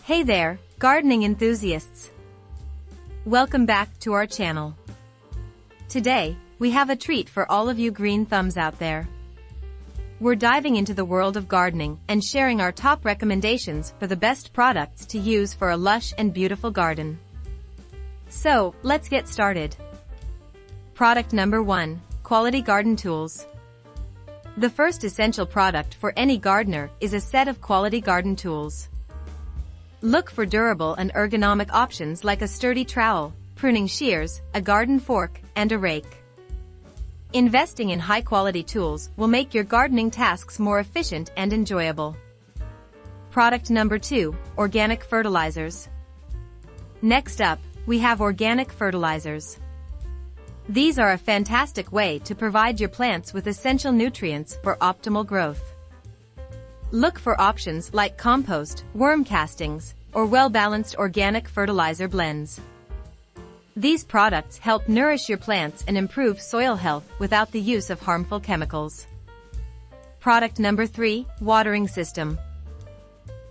Hey there, gardening enthusiasts! Welcome back to our channel. Today, we have a treat for all of you green thumbs out there. We're diving into the world of gardening and sharing our top recommendations for the best products to use for a lush and beautiful garden. So, let's get started. Product number 1, Quality Garden Tools. The first essential product for any gardener is a set of quality garden tools. Look for durable and ergonomic options like a sturdy trowel, pruning shears, a garden fork, and a rake. Investing in high-quality tools will make your gardening tasks more efficient and enjoyable. Product number 2, Organic Fertilizers. Next up, we have organic fertilizers. These are a fantastic way to provide your plants with essential nutrients for optimal growth. Look for options like compost, worm castings, or well-balanced organic fertilizer blends. These products help nourish your plants and improve soil health without the use of harmful chemicals. Product number 3, Watering System.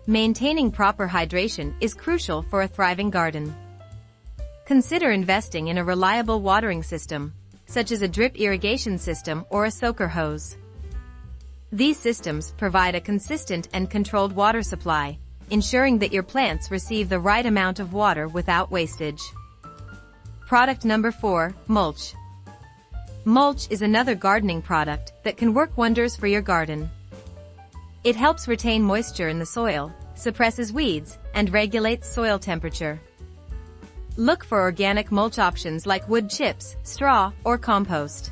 Maintaining proper hydration is crucial for a thriving garden. Consider investing in a reliable watering system, such as a drip irrigation system or a soaker hose. These systems provide a consistent and controlled water supply, ensuring that your plants receive the right amount of water without wastage. Product number 4, Mulch. Mulch is another gardening product that can work wonders for your garden. It helps retain moisture in the soil, suppresses weeds, and regulates soil temperature. Look for organic mulch options like wood chips, straw, or compost.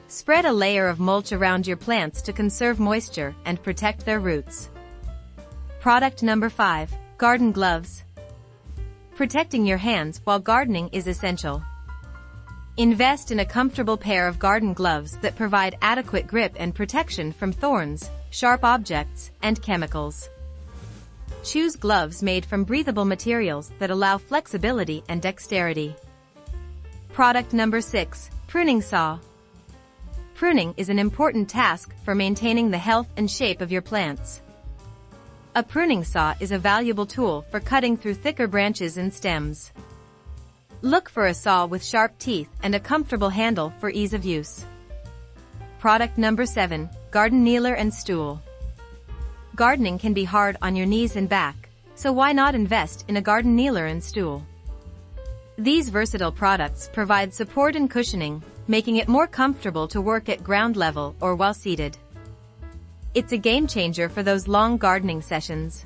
Spread a layer of mulch around your plants to conserve moisture and protect their roots. Product number 5, Garden Gloves. Protecting your hands while gardening is essential. Invest in a comfortable pair of garden gloves that provide adequate grip and protection from thorns, sharp objects, and chemicals. Choose gloves made from breathable materials that allow flexibility and dexterity. Product number 6, Pruning Saw. Pruning is an important task for maintaining the health and shape of your plants. A pruning saw is a valuable tool for cutting through thicker branches and stems. Look for a saw with sharp teeth and a comfortable handle for ease of use. Product number 7, Garden Kneeler and Stool. Gardening can be hard on your knees and back, so why not invest in a garden kneeler and stool? These versatile products provide support and cushioning, making it more comfortable to work at ground level or while seated. It's a game changer for those long gardening sessions.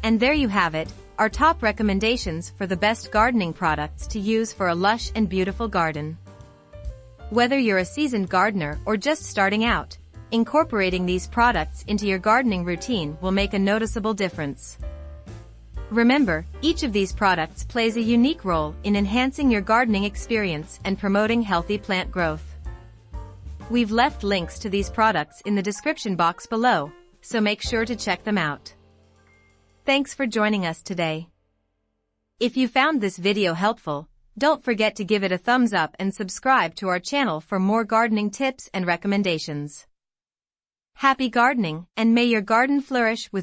And there you have it, our top recommendations for the best gardening products to use for a lush and beautiful garden. Whether you're a seasoned gardener or just starting out, incorporating these products into your gardening routine will make a noticeable difference. Remember, each of these products plays a unique role in enhancing your gardening experience and promoting healthy plant growth. We've left links to these products in the description box below, so make sure to check them out. Thanks for joining us today. If you found this video helpful, don't forget to give it a thumbs up and subscribe to our channel for more gardening tips and recommendations. Happy gardening, and may your garden flourish with